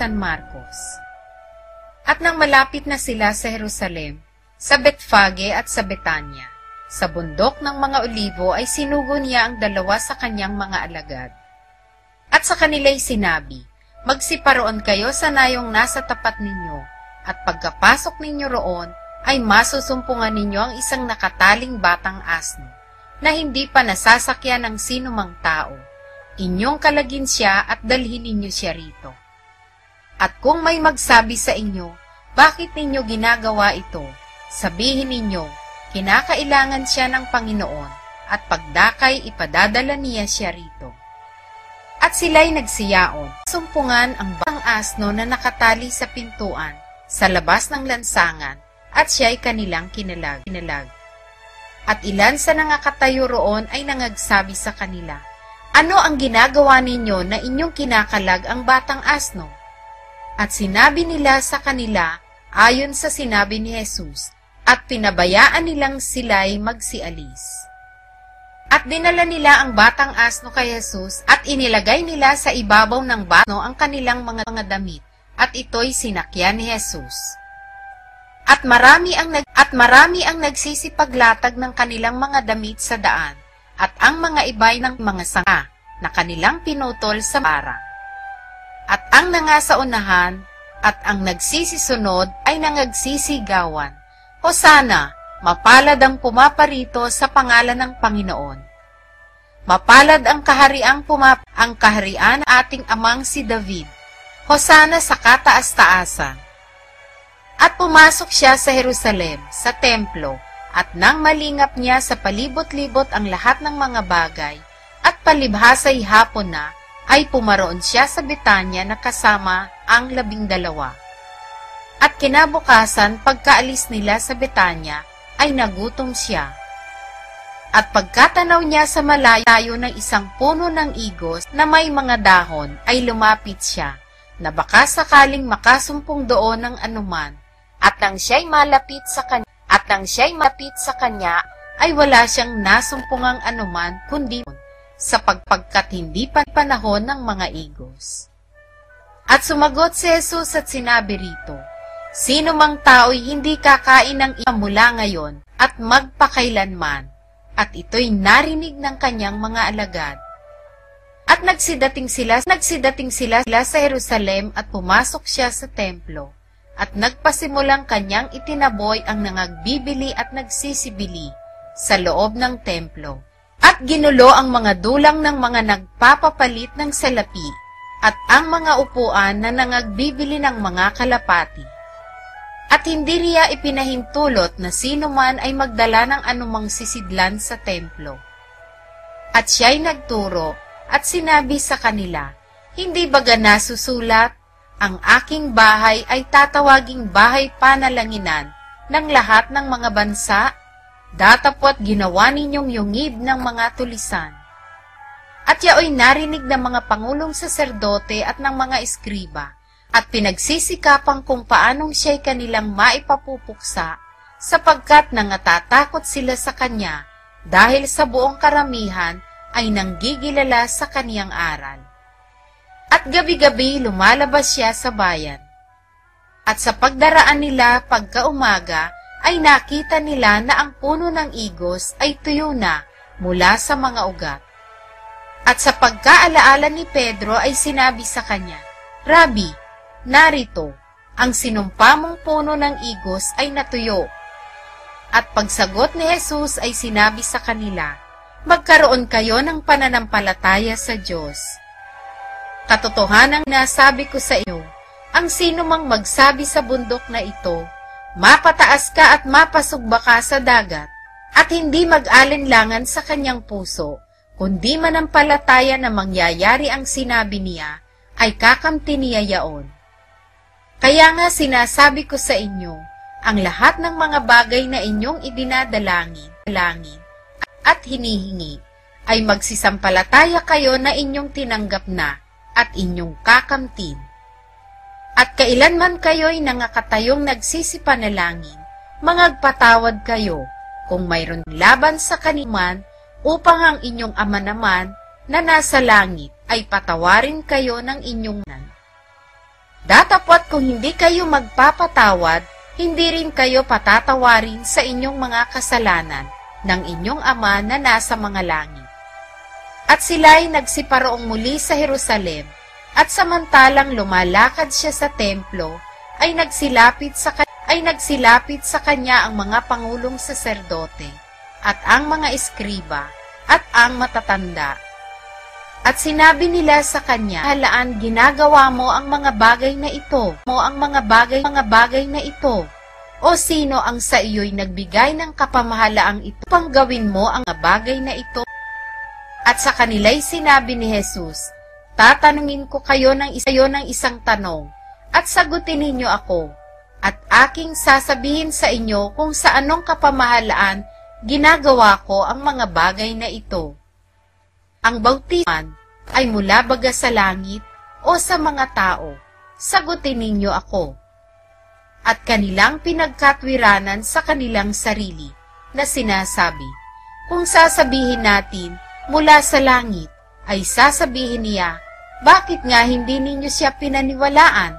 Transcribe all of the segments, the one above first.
San Marcos. At nang malapit na sila sa Jerusalem, sa Betfage at sa Betania, sa bundok ng mga olivo ay sinugo niya ang dalawa sa kanyang mga alagad. At sa kanila'y sinabi, magsiparoon kayo sa nayong nasa tapat ninyo, at pagkapasok ninyo roon, ay masusumpungan ninyo ang isang nakataling batang asno, na hindi pa nasasakyan ng sinumang tao. Inyong kalagin siya at dalhin ninyo siya rito. At kung may magsabi sa inyo, bakit ninyo ginagawa ito? Sabihin ninyo, kinakailangan siya ng Panginoon, at pagdakay ipadadala niya siya rito. At sila'y nagsiyaon, sumpungan ang batang asno na nakatali sa pintuan, sa labas ng lansangan, at siya'y kanilang kinalag. At ilan sa nangakatayo roon ay nangagsabi sa kanila, ano ang ginagawa ninyo na inyong kinakalag ang batang asno? At sinabi nila sa kanila, ayon sa sinabi ni Jesus, at pinabayaan nilang sila'y magsialis. At dinala nila ang batang asno kay Jesus, at inilagay nila sa ibabaw ng batno ang kanilang mga damit, at ito'y sinakyan ni Jesus. At marami ang nagsisipaglatag ng kanilang mga damit sa daan, at ang mga ibay ng mga sanga na kanilang pinutol sa parang. At ang nangasaunahan at ang nagsisisunod ay nangagsisigawan, Hosana, mapalad ang pumaparito sa pangalan ng Panginoon. Mapalad ang kaharian ng ating amang si David. Hosana sa kataas-taasan. At pumasok siya sa Jerusalem, sa templo, at nang malingap niya sa palibot-libot ang lahat ng mga bagay, at palibhasay hapon na, ay pumaroon siya sa Betania na kasama ang 12. At kinabukasan, pagkaalis nila sa Betania, ay nagutom siya. At pagkatanaw niya sa malayo ng isang puno ng igos na may mga dahon, ay lumapit siya, na baka sakaling makasumpong doon ng anuman. At nang siya'y malapit sa kanya, ay wala siyang nasumpungang anuman kundi sa pagpagkat hindi pa panahon ng mga igos. At sumagot si Jesus at sinabi rito, sino mang tao'y hindi kakain ng mula ngayon at magpakailanman, at ito'y narinig ng kanyang mga alagad. At nagsidating sila sa Jerusalem at pumasok siya sa templo. At nagpasimulang kanyang itinaboy ang nangagbibili at nagsisibili sa loob ng templo. At ginulo ang mga dulang ng mga nagpapapalit ng salapi at ang mga upuan na nangagbibili ng mga kalapati. At hindi riya ipinahintulot na sino man ay magdala ng anumang sisidlan sa templo. At siya'y nagturo at sinabi sa kanila, hindi baga nasusulat, ang aking bahay ay tatawaging bahay panalanginan ng lahat ng mga bansa, datapwat ginawa ninyong yungib ng mga tulisan. At yaoy narinig ng mga pangulong saserdote at ng mga eskriba, at pinagsisikapang kung paanong siya'y kanilang maipapupuksa, sapagkat nangatatakot sila sa kanya, dahil sa buong karamihan ay nanggigilala sa kaniyang aral. At gabi-gabi lumalabas siya sa bayan. At sa pagdaraan nila pagkaumaga, ay nakita nila na ang puno ng igos ay tuyo na mula sa mga ugat. At sa pagkaalaala ni Pedro ay sinabi sa kanya, Rabi, narito, ang sinumpa mong puno ng igos ay natuyo. At pagsagot ni Jesus ay sinabi sa kanila, magkaroon kayo ng pananampalataya sa Diyos. Katotohanan nasabi ko sa iyo, ang sino mang magsabi sa bundok na ito, mapataas ka at mapasugba ka sa dagat, at hindi mag-alinlangan sa kanyang puso, kundi manampalataya na mangyayari ang sinabi niya, ay kakamti niya yaon. Kaya nga sinasabi ko sa inyo, ang lahat ng mga bagay na inyong idinadalangin at hinihingi, ay magsisampalataya kayo na inyong tinanggap na, at inyong kakamtin. At kailanman kayo'y nangakatayong nagsisipanalangin, mangagpatawad kayo kung mayroon laban sa kaniman upang ang inyong ama naman na nasa langit ay patawarin kayo ng inyong nan. Datapwat kung hindi kayo magpapatawad, hindi rin kayo patatawarin sa inyong mga kasalanan ng inyong Ama na nasa mga langit. At sila'y nagsiparoong muli sa Jerusalem, at samantalang lumalakad siya sa templo, ay nagsilapit sa kanya ang mga pangulong saserdote, at ang mga eskriba, at ang matatanda. At sinabi nila sa kanya, halaan ginagawa mo ang mga bagay na ito, mga bagay na ito. O sino ang sa iyo'y nagbigay ng kapamahalaang ito, pang gawin mo ang mga bagay na ito? At sa kanila'y sinabi ni Jesus, tatanungin ko kayo ng isang tanong, at sagutin ninyo ako, at aking sasabihin sa inyo kung sa anong kapamahalaan ginagawa ko ang mga bagay na ito. Ang bautisman ay mula baga sa langit o sa mga tao? Sagutin ninyo ako. At kanilang pinagkatwiranan sa kanilang sarili na sinasabi, kung sasabihin natin mula sa langit, ay sasabihin niya, bakit nga hindi ninyo siya pinaniwalaan?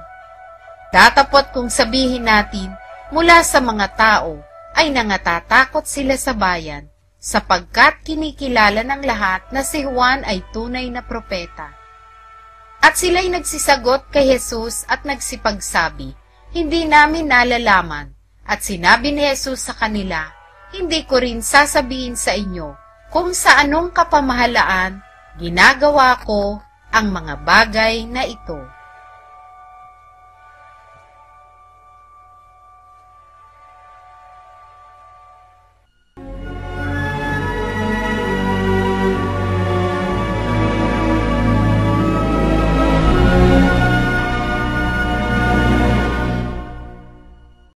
Datapot kung sabihin natin mula sa mga tao, ay nangatatakot sila sa bayan, sapagkat kinikilala ng lahat na si Juan ay tunay na propeta. At sila'y nagsisagot kay Jesus at nagsipagsabi, hindi namin nalalaman. At sinabi ni Jesus sa kanila, hindi ko rin sasabihin sa inyo kung sa anong kapamahalaan ginagawa ko ang mga bagay na ito.